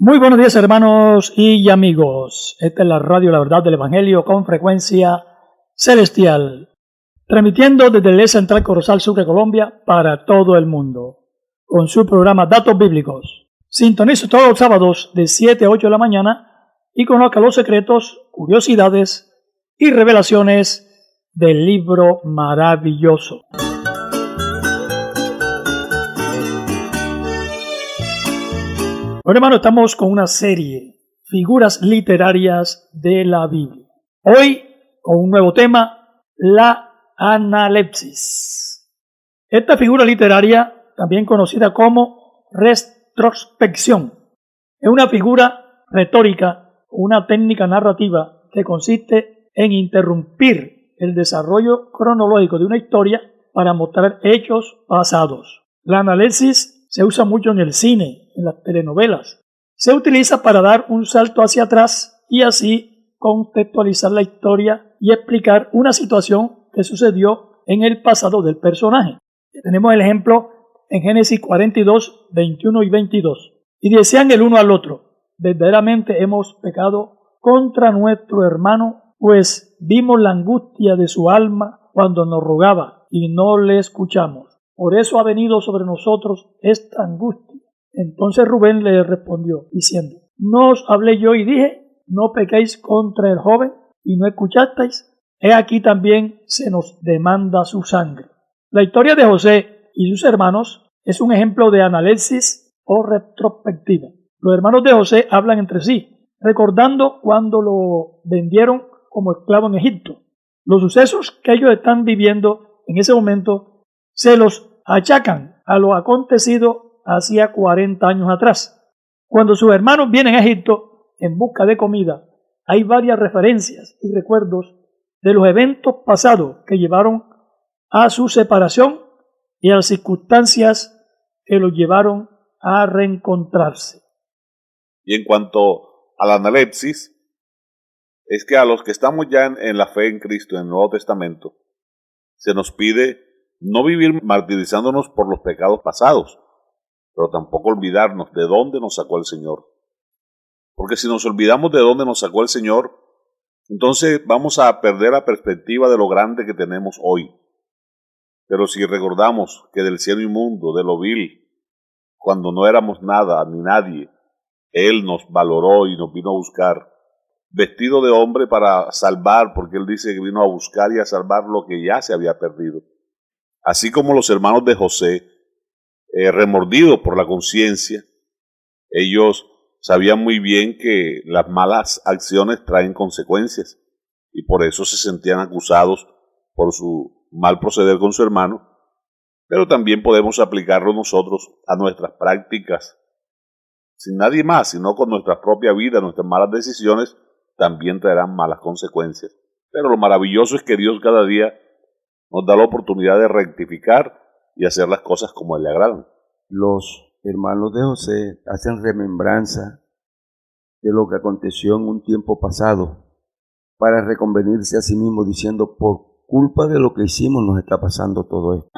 Muy buenos días, hermanos y amigos. Esta es la radio La Verdad del Evangelio con frecuencia celestial, transmitiendo desde el Central Corozal Sucre, Colombia, para todo el mundo, con su programa Datos Bíblicos. Sintonizo todos los sábados de 7 a 8 de la mañana y conozca los secretos, curiosidades y revelaciones del libro maravilloso. Bueno, hermano, estamos con una serie, figuras literarias de la Biblia. Hoy, con un nuevo tema, la analepsis. Esta figura literaria, también conocida como retrospección, es una figura retórica, una técnica narrativa que consiste en interrumpir el desarrollo cronológico de una historia para mostrar hechos pasados. La analepsis se usa mucho en el cine, en las telenovelas. Se utiliza para dar un salto hacia atrás y así contextualizar la historia y explicar una situación que sucedió en el pasado del personaje. Tenemos el ejemplo en Génesis 42, 21 y 22. Y decían el uno al otro: verdaderamente hemos pecado contra nuestro hermano, pues vimos la angustia de su alma cuando nos rogaba y no le escuchamos. Por eso ha venido sobre nosotros esta angustia. Entonces Rubén le respondió diciendo: ¿no os hablé yo y dije, no pequéis contra el joven, y no escuchasteis? He aquí también se nos demanda su sangre. La historia de José y sus hermanos es un ejemplo de analepsis o retrospectiva. Los hermanos de José hablan entre sí, recordando cuando lo vendieron como esclavo en Egipto. Los sucesos que ellos están viviendo en ese momento se los achacan a lo acontecido hacía 40 años atrás. Cuando sus hermanos vienen a Egipto en busca de comida, hay varias referencias y recuerdos de los eventos pasados que llevaron a su separación y a las circunstancias que los llevaron a reencontrarse. Y en cuanto a la analepsis, es que a los que estamos ya en la fe en Cristo, en el Nuevo Testamento, se nos pide no vivir martirizándonos por los pecados pasados, pero tampoco olvidarnos de dónde nos sacó el Señor. Porque si nos olvidamos de dónde nos sacó el Señor, entonces vamos a perder la perspectiva de lo grande que tenemos hoy. Pero si recordamos que del cielo inmundo, de lo vil, cuando no éramos nada ni nadie, Él nos valoró y nos vino a buscar, vestido de hombre para salvar, porque Él dice que vino a buscar y a salvar lo que ya se había perdido. Así como los hermanos de José, remordidos por la conciencia, ellos sabían muy bien que las malas acciones traen consecuencias y por eso se sentían acusados por su mal proceder con su hermano, pero también podemos aplicarlo nosotros a nuestras prácticas, sin nadie más, sino con nuestra propia vida. Nuestras malas decisiones también traerán malas consecuencias, pero lo maravilloso es que Dios cada día nos da la oportunidad de rectificar y hacer las cosas como a Él le agradan. Los hermanos de José hacen remembranza de lo que aconteció en un tiempo pasado para reconvenirse a sí mismos diciendo: por culpa de lo que hicimos nos está pasando todo esto.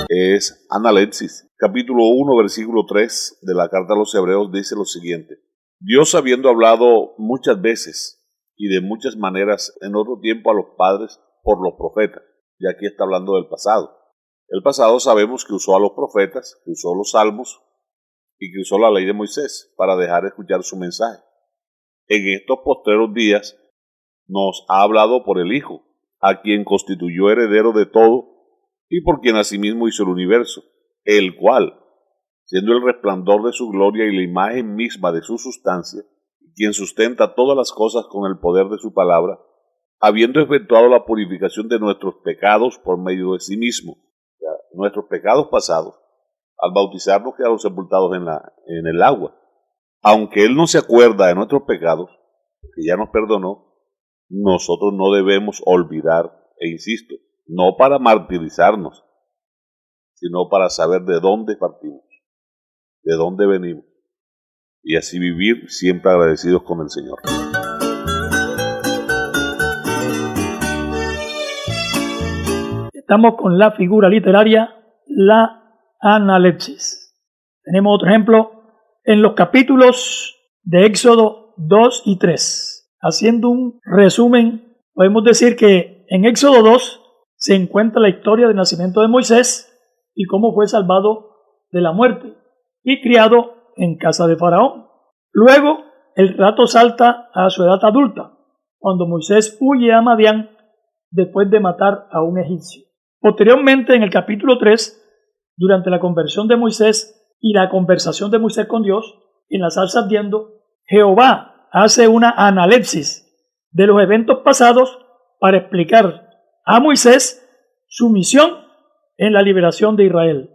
Es analepsis. Capítulo 1, versículo 3 de la carta a los Hebreos dice lo siguiente: Dios, habiendo hablado muchas veces y de muchas maneras en otro tiempo a los padres por los profetas. Y aquí está hablando del pasado. El pasado sabemos que usó a los profetas, que usó los salmos y que usó la ley de Moisés para dejar escuchar su mensaje. En estos postreros días nos ha hablado por el Hijo, a quien constituyó heredero de todo y por quien asimismo hizo el universo, el cual, siendo el resplandor de su gloria y la imagen misma de su sustancia, quien sustenta todas las cosas con el poder de su palabra, habiendo efectuado la purificación de nuestros pecados por medio de sí mismo, o sea, nuestros pecados pasados, al bautizarnos quedaron sepultados en el agua. Aunque Él no se acuerda de nuestros pecados, que ya nos perdonó, nosotros no debemos olvidar, e insisto, no para martirizarnos, sino para saber de dónde partimos, de dónde venimos, y así vivir siempre agradecidos con el Señor. Estamos con la figura literaria, la analepsis. Tenemos otro ejemplo en los capítulos de Éxodo 2 y 3. Haciendo un resumen, podemos decir que en Éxodo 2 se encuentra la historia del nacimiento de Moisés y cómo fue salvado de la muerte y criado en casa de Faraón. Luego, el relato salta a su edad adulta, cuando Moisés huye a Madián después de matar a un egipcio. Posteriormente, en el capítulo 3, durante la conversión de Moisés y la conversación de Moisés con Dios, en la zarza ardiendo, Jehová hace una analepsis de los eventos pasados para explicar a Moisés su misión en la liberación de Israel.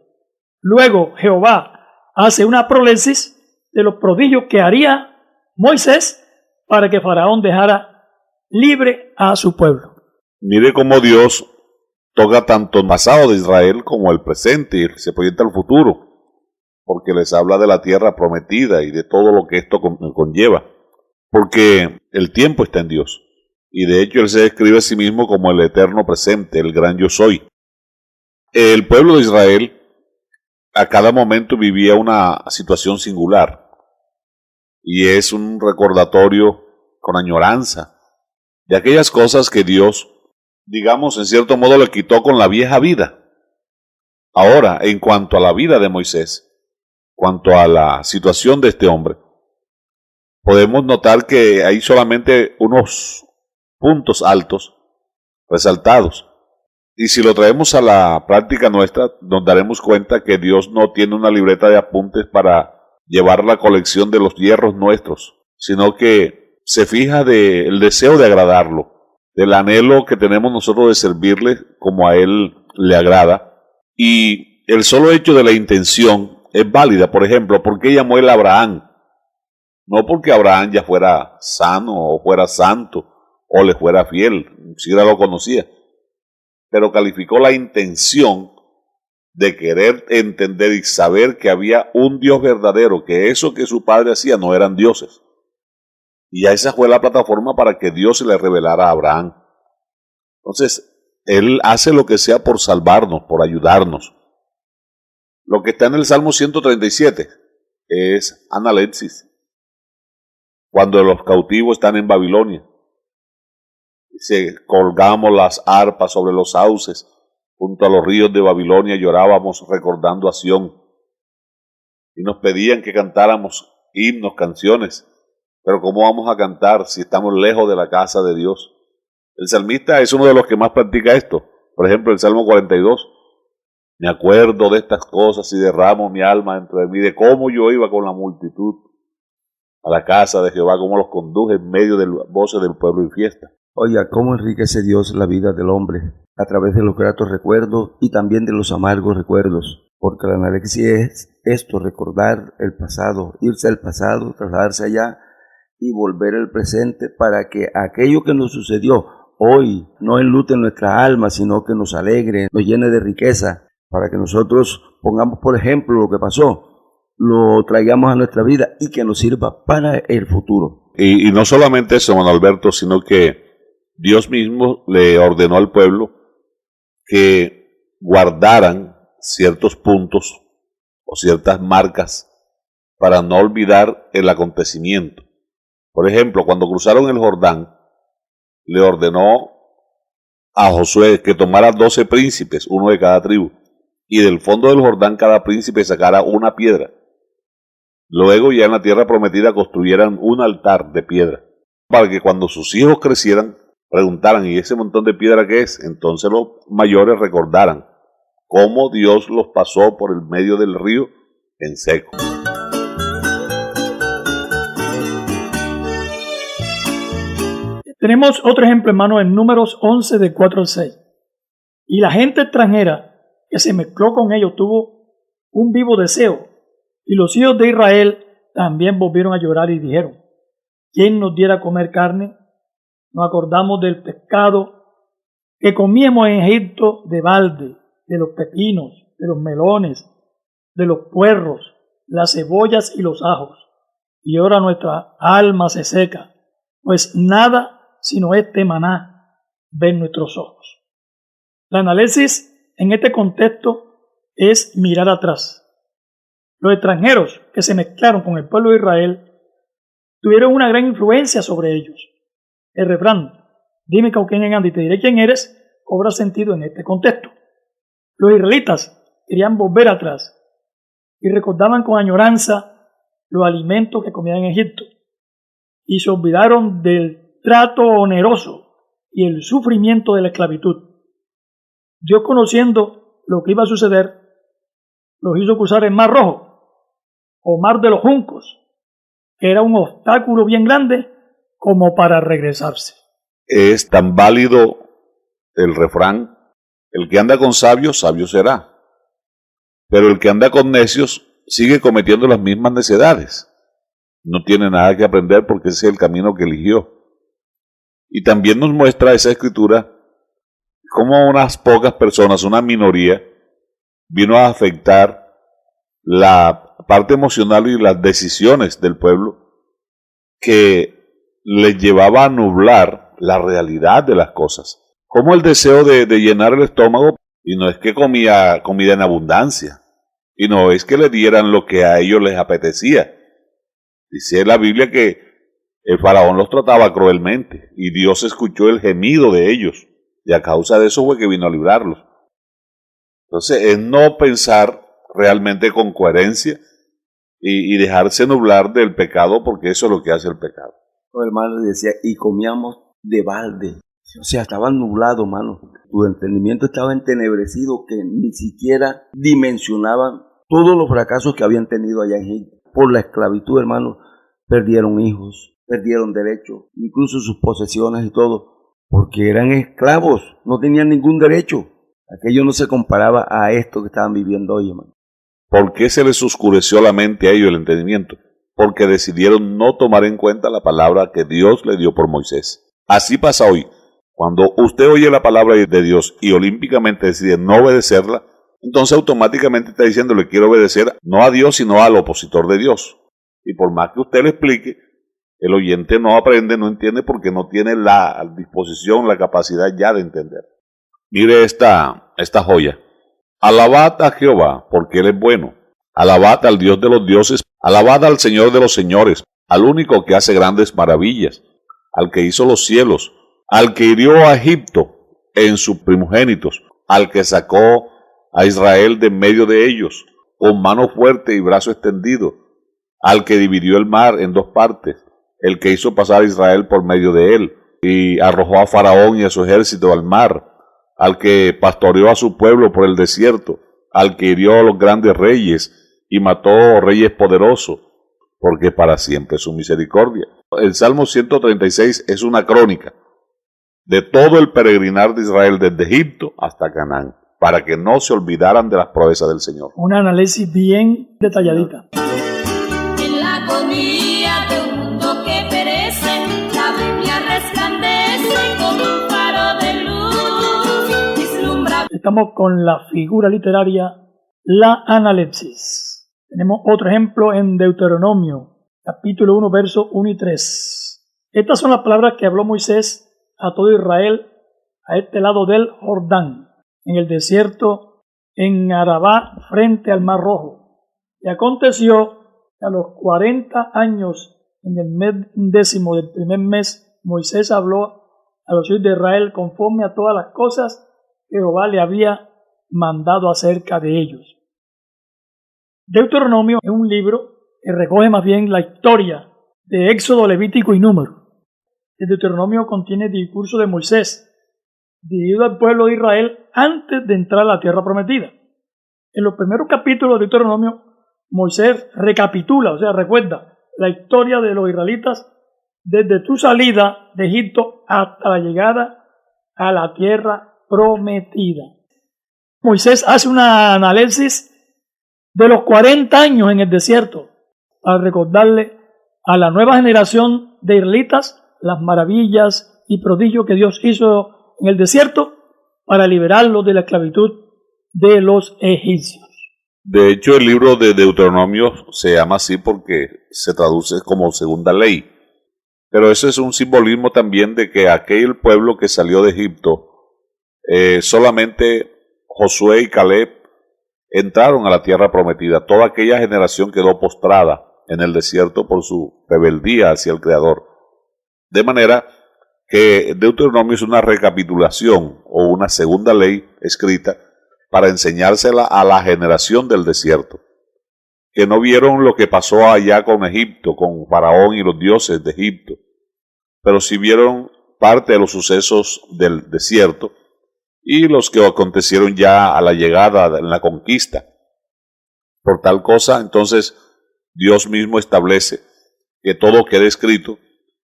Luego, Jehová hace una prolepsis de los prodigios que haría Moisés para que Faraón dejara libre a su pueblo. Mire cómo Dios toca tanto el pasado de Israel como el presente y se proyecta al futuro, porque les habla de la tierra prometida y de todo lo que esto conlleva, porque el tiempo está en Dios, y de hecho Él se describe a sí mismo como el eterno presente, el gran yo soy. El pueblo de Israel a cada momento vivía una situación singular, y es un recordatorio con añoranza de aquellas cosas que Dios, digamos, en cierto modo le quitó con la vieja vida. Ahora, en cuanto a la vida de Moisés, cuanto a la situación de este hombre, podemos notar que hay solamente unos puntos altos resaltados. Y si lo traemos a la práctica nuestra, nos daremos cuenta que Dios no tiene una libreta de apuntes para llevar la colección de los hierros nuestros, sino que se fija del deseo de agradarlo, del anhelo que tenemos nosotros de servirle como a Él le agrada. Y el solo hecho de la intención es válida. Por ejemplo, ¿por qué llamó él a Abraham? No porque Abraham ya fuera sano o fuera santo o le fuera fiel, si siquiera lo conocía, pero calificó la intención de querer entender y saber que había un Dios verdadero, que eso que su padre hacía no eran dioses. Y esa fue la plataforma para que Dios se le revelara a Abraham. Entonces, Él hace lo que sea por salvarnos, por ayudarnos. Lo que está en el Salmo 137 es analepsis. Cuando los cautivos están en Babilonia, colgamos las arpas sobre los sauces, junto a los ríos de Babilonia llorábamos recordando a Sión. Y nos pedían que cantáramos himnos, canciones. Pero ¿cómo vamos a cantar si estamos lejos de la casa de Dios? El salmista es uno de los que más practica esto. Por ejemplo, el Salmo 42. Me acuerdo de estas cosas y derramo mi alma dentro de mí, de cómo yo iba con la multitud a la casa de Jehová, cómo los conduje en medio de voces del pueblo y fiesta. Oiga, cómo enriquece Dios la vida del hombre a través de los gratos recuerdos y también de los amargos recuerdos, porque la analepsis es esto, recordar el pasado, irse al pasado, trasladarse allá y volver al presente para que aquello que nos sucedió hoy no enlute nuestra alma, sino que nos alegre, nos llene de riqueza, para que nosotros pongamos, por ejemplo, lo que pasó, lo traigamos a nuestra vida y que nos sirva para el futuro. Y no solamente eso, hermano Alberto, sino que Dios mismo le ordenó al pueblo que guardaran ciertos puntos o ciertas marcas para no olvidar el acontecimiento. Por ejemplo, cuando cruzaron el Jordán, le ordenó a Josué que tomara 12 príncipes, uno de cada tribu, y del fondo del Jordán cada príncipe sacara una piedra. Luego ya en la tierra prometida construyeran un altar de piedra, para que cuando sus hijos crecieran, preguntaran, ¿y ese montón de piedra qué es? Entonces los mayores recordaran cómo Dios los pasó por el medio del río en seco. Tenemos otro ejemplo, hermano, en Números 11, de 4 al 6. Y la gente extranjera que se mezcló con ellos tuvo un vivo deseo, y los hijos de Israel también volvieron a llorar y dijeron, ¿quién nos diera a comer carne? Nos acordamos del pescado que comíamos en Egipto de balde, de los pepinos, de los melones, de los puerros, las cebollas y los ajos. Y ahora nuestra alma se seca, pues nada sino este maná ven nuestros ojos. La análisis en este contexto es mirar atrás. Los extranjeros que se mezclaron con el pueblo de Israel tuvieron una gran influencia sobre ellos. El refrán, dime con quién andas y te diré quién eres, cobra sentido en este contexto. Los israelitas querían volver atrás y recordaban con añoranza los alimentos que comían en Egipto y se olvidaron del trato oneroso y el sufrimiento de la esclavitud. Dios, conociendo lo que iba a suceder, los hizo cruzar el Mar Rojo o Mar de los Juncos, que era un obstáculo bien grande como para regresarse. Es tan válido el refrán: el que anda con sabios, sabio será. Pero el que anda con necios sigue cometiendo las mismas necedades. No tiene nada que aprender porque ese es el camino que eligió. Y también nos muestra esa escritura cómo unas pocas personas, una minoría, vino a afectar la parte emocional y las decisiones del pueblo, que les llevaba a nublar la realidad de las cosas. Como el deseo de llenar el estómago, y no es que comía comida en abundancia, y no es que le dieran lo que a ellos les apetecía. Dice la Biblia que el faraón los trataba cruelmente, y Dios escuchó el gemido de ellos, y a causa de eso fue que vino a librarlos. Entonces es no pensar realmente con coherencia y dejarse nublar del pecado, porque eso es lo que hace el pecado. Oh, hermano, decía, y comíamos de balde. O sea, estaban nublados, hermano. Tu entendimiento estaba entenebrecido, que ni siquiera dimensionaban todos los fracasos que habían tenido allá en Egipto. Por la esclavitud, hermano, perdieron hijos, perdieron derechos, incluso sus posesiones y todo, porque eran esclavos, no tenían ningún derecho. Aquello no se comparaba a esto que estaban viviendo hoy, hermano. ¿Por qué se les oscureció la mente a ellos, el entendimiento? Porque decidieron no tomar en cuenta la palabra que Dios le dio por Moisés. Así pasa hoy. Cuando usted oye la palabra de Dios y olímpicamente decide no obedecerla, entonces automáticamente está diciendo: le quiero obedecer no a Dios, sino al opositor de Dios. Y por más que usted le explique, el oyente no aprende, no entiende, porque no tiene la disposición, la capacidad ya de entender. Mire esta joya. Alabad a Jehová, porque Él es bueno. Alabad al Dios de los dioses. Alabad al Señor de los señores, al único que hace grandes maravillas, al que hizo los cielos, al que hirió a Egipto en sus primogénitos, al que sacó a Israel de en medio de ellos, con mano fuerte y brazo extendido, al que dividió el mar en dos partes, el que hizo pasar a Israel por medio de él, y arrojó a Faraón y a su ejército al mar, al que pastoreó a su pueblo por el desierto, al que hirió a los grandes reyes y mató reyes poderosos, porque para siempre es su misericordia. El Salmo 136 es una crónica de todo el peregrinar de Israel desde Egipto hasta Canaán, para que no se olvidaran de las proezas del Señor. Un análisis bien detalladita. En la agonía de un mundo que perece, la Biblia resplandece como un faro de luz, vislumbra. Estamos con la figura literaria, la analepsis. Tenemos otro ejemplo en Deuteronomio, capítulo 1, versos 1 y 3. Estas son las palabras que habló Moisés a todo Israel a este lado del Jordán, en el desierto, en Arabá, frente al Mar Rojo. Y aconteció que a los 40 años, en el mes 10 del primer mes, Moisés habló a los hijos de Israel conforme a todas las cosas que Jehová le había mandado acerca de ellos. Deuteronomio es un libro que recoge más bien la historia de Éxodo, Levítico y Número. El Deuteronomio contiene el discurso de Moisés, dirigido al pueblo de Israel antes de entrar a la tierra prometida. En los primeros capítulos de Deuteronomio, Moisés recapitula, o sea, recuerda la historia de los israelitas desde su salida de Egipto hasta la llegada a la tierra prometida. Moisés hace un análisis de los 40 años en el desierto para recordarle a la nueva generación de israelitas las maravillas y prodigios que Dios hizo en el desierto para liberarlos de la esclavitud de los egipcios. De hecho, el libro de Deuteronomio se llama así porque se traduce como segunda ley. Pero ese es un simbolismo también de que aquel pueblo que salió de Egipto, solamente Josué y Caleb entraron a la tierra prometida. Toda aquella generación quedó postrada en el desierto por su rebeldía hacia el Creador. De manera que Deuteronomio es una recapitulación o una segunda ley escrita para enseñársela a la generación del desierto, que no vieron lo que pasó allá con Egipto, con Faraón y los dioses de Egipto, pero sí vieron parte de los sucesos del desierto y los que acontecieron ya a la llegada en la conquista. Por tal cosa, entonces, Dios mismo establece que todo quede escrito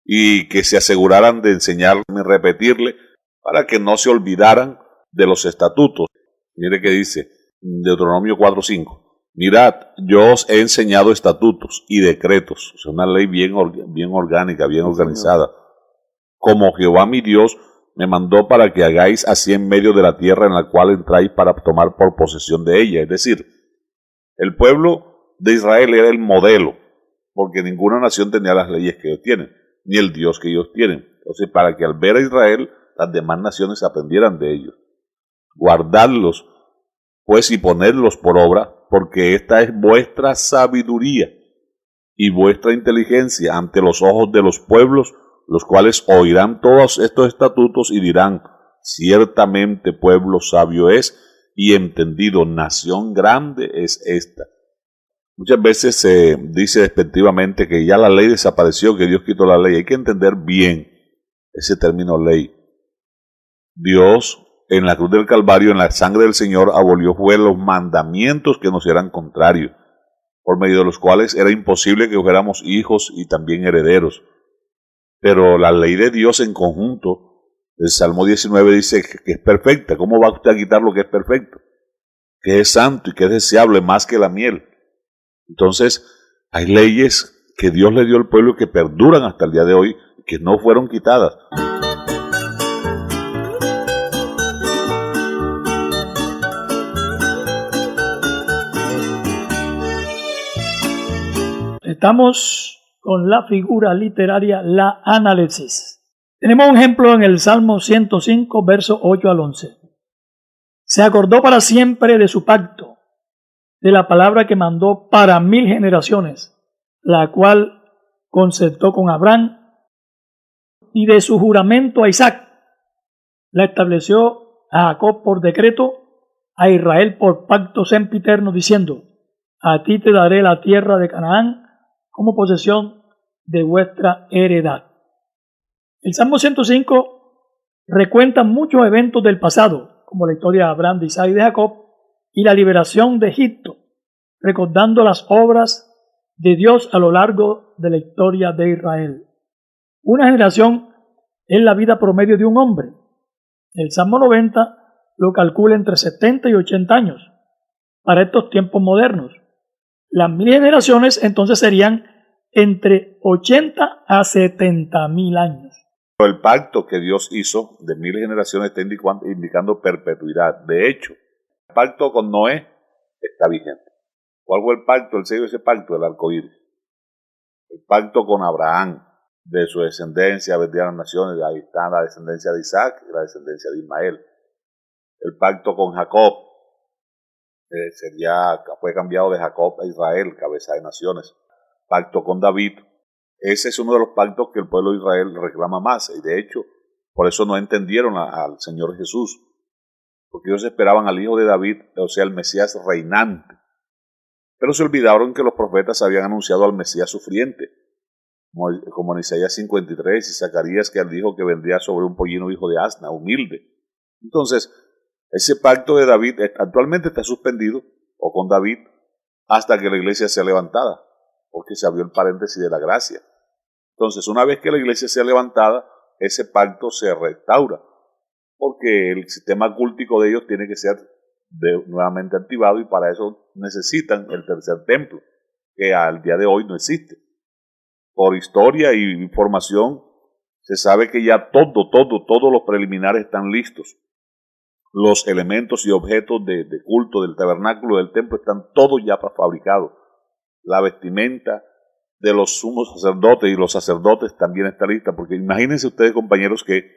y que se aseguraran de enseñarle y repetirle para que no se olvidaran de los estatutos. Mire que dice Deuteronomio 4:5. Mirad, yo os he enseñado estatutos y decretos, o sea, una ley bien orgánica, bien organizada, como Jehová mi Dios me mandó para que hagáis así en medio de la tierra en la cual entráis para tomar por posesión de ella. Es decir, el pueblo de Israel era el modelo, porque ninguna nación tenía las leyes que ellos tienen, ni el Dios que ellos tienen. Entonces, para que al ver a Israel, las demás naciones aprendieran de ellos. Guardadlos, pues, y ponedlos por obra, porque esta es vuestra sabiduría y vuestra inteligencia ante los ojos de los pueblos, los cuales oirán todos estos estatutos y dirán, ciertamente pueblo sabio es y entendido, nación grande es esta. Muchas veces se dice despectivamente que ya la ley desapareció, que Dios quitó la ley. Hay que entender bien ese término ley. Dios en la cruz del Calvario, en la sangre del Señor, abolió fue los mandamientos que nos eran contrarios, por medio de los cuales era imposible que fuéramos hijos y también herederos. Pero la ley de Dios en conjunto, el Salmo 19 dice que es perfecta. ¿Cómo va usted a quitar lo que es perfecto? Que es santo y que es deseable más que la miel. Entonces, hay leyes que Dios le dio al pueblo que perduran hasta el día de hoy, que no fueron quitadas. Estamos con la figura literaria, la análisis. Tenemos un ejemplo en el Salmo 105, versos 8 al 11. Se acordó para siempre de su pacto, de la palabra que mandó para 1000 generaciones, la cual concertó con Abraham, y de su juramento a Isaac. La estableció a Jacob por decreto, a Israel por pacto sempiterno, diciendo, a ti te daré la tierra de Canaán como posesión de vuestra heredad. El Salmo 105 recuenta muchos eventos del pasado, como la historia de Abraham, de Isaac y de Jacob, y la liberación de Egipto, recordando las obras de Dios a lo largo de la historia de Israel. Una generación es la vida promedio de un hombre. El Salmo 90 lo calcula entre 70 y 80 años para estos tiempos modernos. Las 1000 generaciones entonces serían entre 80 a 70.000 años. El pacto que Dios hizo de 1000 generaciones está indicando perpetuidad. De hecho, el pacto con Noé está vigente. ¿Cuál fue el pacto? El sello de ese pacto, el arcoíris. El pacto con Abraham, de su descendencia, vendrían las naciones, ahí está la descendencia de Isaac y la descendencia de Ismael. El pacto con Jacob, fue cambiado de Jacob a Israel, cabeza de naciones. Pacto con David, ese es uno de los pactos que el pueblo de Israel reclama más, y de hecho, por eso no entendieron al Señor Jesús, porque ellos esperaban al hijo de David, o sea, el Mesías reinante, pero se olvidaron que los profetas habían anunciado al Mesías sufriente, como en Isaías 53 y Zacarías, que dijo que vendría sobre un pollino hijo de asna, humilde. Entonces, ese pacto de David actualmente está suspendido, o con David, hasta que la iglesia sea levantada, porque se abrió el paréntesis de la gracia. Entonces, una vez que la iglesia sea levantada, ese pacto se restaura, porque el sistema cultico de ellos tiene que ser nuevamente activado, y para eso necesitan el tercer templo, que al día de hoy no existe. Por historia y información, se sabe que ya todos los preliminares están listos. Los elementos y objetos de culto del tabernáculo, del templo, están todos ya fabricados. La vestimenta de los sumos sacerdotes y los sacerdotes también está lista, porque imagínense ustedes, compañeros, que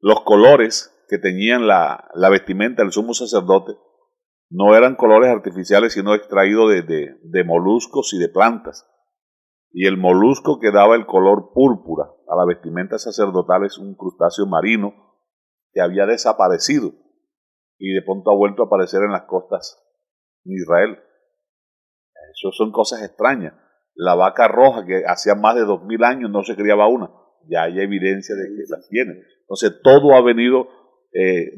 los colores que tenían la vestimenta del sumo sacerdote no eran colores artificiales, sino extraídos de moluscos y de plantas. Y el molusco que daba el color púrpura a la vestimenta sacerdotal es un crustáceo marino que había desaparecido y de pronto ha vuelto a aparecer en las costas de Israel. Eso son cosas extrañas. La vaca roja, que hacía más de 2000 años no se criaba una, ya hay evidencia de que las tiene. Entonces todo ha venido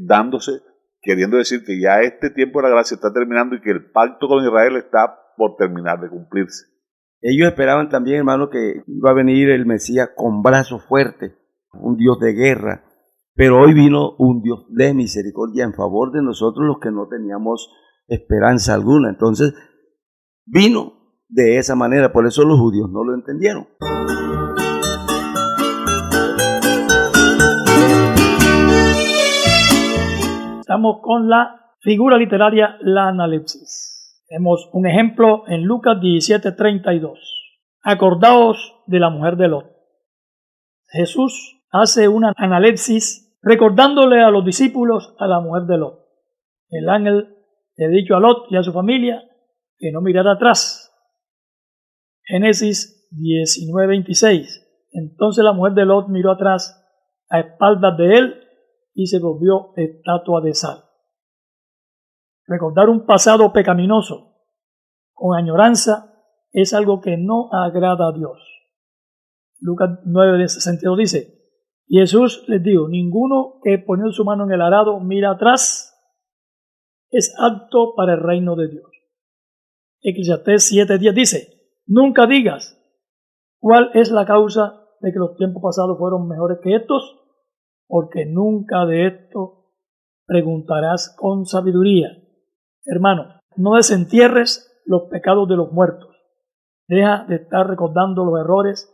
dándose, queriendo decir que ya este tiempo de la gracia está terminando y que el pacto con Israel está por terminar de cumplirse. Ellos esperaban también, hermano, que iba a venir el Mesías con brazo fuerte, un Dios de guerra, pero hoy vino un Dios de misericordia en favor de nosotros los que no teníamos esperanza alguna. Entonces vino de esa manera, por eso los judíos no lo entendieron. Estamos con la figura literaria, la analepsis. Tenemos un ejemplo en Lucas 17:32. Acordaos de la mujer de Lot. Jesús hace una analepsis recordándole a los discípulos a la mujer de Lot. El ángel le ha dicho a Lot y a su familia que no mirara atrás. Génesis 19:26. Entonces la mujer de Lot miró atrás a espaldas de él y se volvió estatua de sal. Recordar un pasado pecaminoso con añoranza es algo que no agrada a Dios. Lucas 9:62 dice, y Jesús les dijo, ninguno que poniendo su mano en el arado mira atrás es apto para el reino de Dios. Eclesiastés 7:10 dice, nunca digas cuál es la causa de que los tiempos pasados fueron mejores que estos, porque nunca de esto preguntarás con sabiduría. Hermano, no desentierres los pecados de los muertos. Deja de estar recordando los errores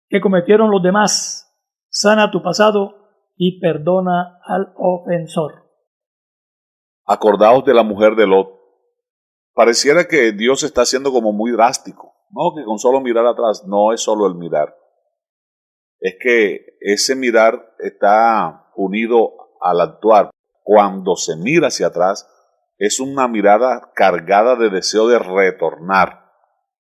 que cometieron los demás. Sana tu pasado y perdona al ofensor. Acordaos de la mujer de Lot. Pareciera que Dios está siendo como muy drástico. No, que con solo mirar atrás, no es solo el mirar. Es que ese mirar está unido al actuar. Cuando se mira hacia atrás, es una mirada cargada de deseo de retornar.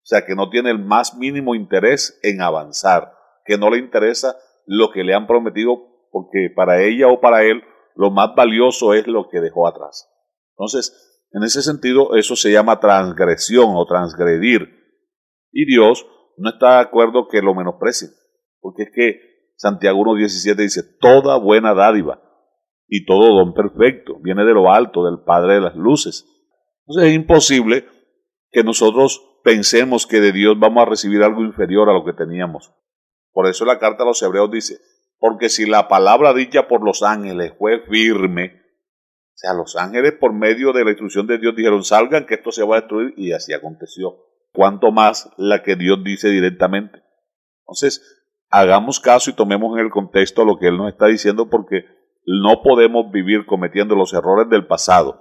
O sea, que no tiene el más mínimo interés en avanzar, que no le interesa lo que le han prometido, porque para ella o para él lo más valioso es lo que dejó atrás. Entonces, en ese sentido, eso se llama transgresión o transgredir. Y Dios no está de acuerdo que lo menosprecie, porque es que Santiago 1:17 dice, toda buena dádiva y todo don perfecto viene de lo alto, del Padre de las luces. Entonces es imposible que nosotros pensemos que de Dios vamos a recibir algo inferior a lo que teníamos. Por eso la carta a los Hebreos dice, porque si la palabra dicha por los ángeles fue firme, o sea, los ángeles por medio de la instrucción de Dios dijeron, salgan que esto se va a destruir, y así aconteció. Cuanto más la que Dios dice directamente. Entonces, hagamos caso y tomemos en el contexto lo que Él nos está diciendo, porque no podemos vivir cometiendo los errores del pasado.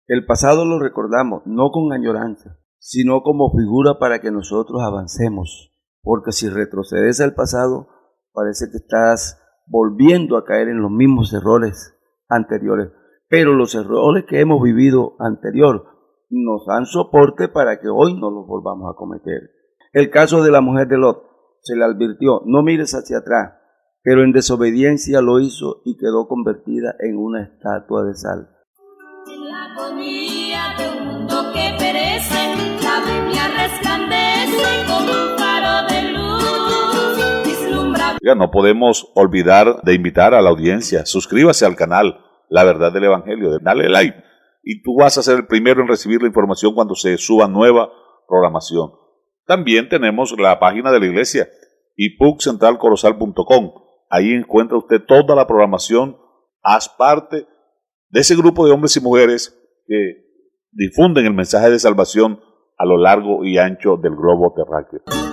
El pasado lo recordamos, no con añoranza, sino como figura para que nosotros avancemos. Porque si retrocedes al pasado, parece que estás volviendo a caer en los mismos errores anteriores. Pero los errores que hemos vivido anterior nos dan soporte para que hoy no los volvamos a cometer. El caso de la mujer de Lot, se le advirtió, no mires hacia atrás, pero en desobediencia lo hizo y quedó convertida en una estatua de sal. En la agonía de un mundo que perece, la Biblia resplandece como un faro de luz, vislumbra. Ya no podemos olvidar de invitar a la audiencia, suscríbase al canal La Verdad del Evangelio, dale like y tú vas a ser el primero en recibir la información cuando se suba nueva programación. También tenemos la página de la iglesia, ipuccentralcorozal.com. Ahí encuentra usted toda la programación. Haz parte de ese grupo de hombres y mujeres que difunden el mensaje de salvación a lo largo y ancho del globo terráqueo.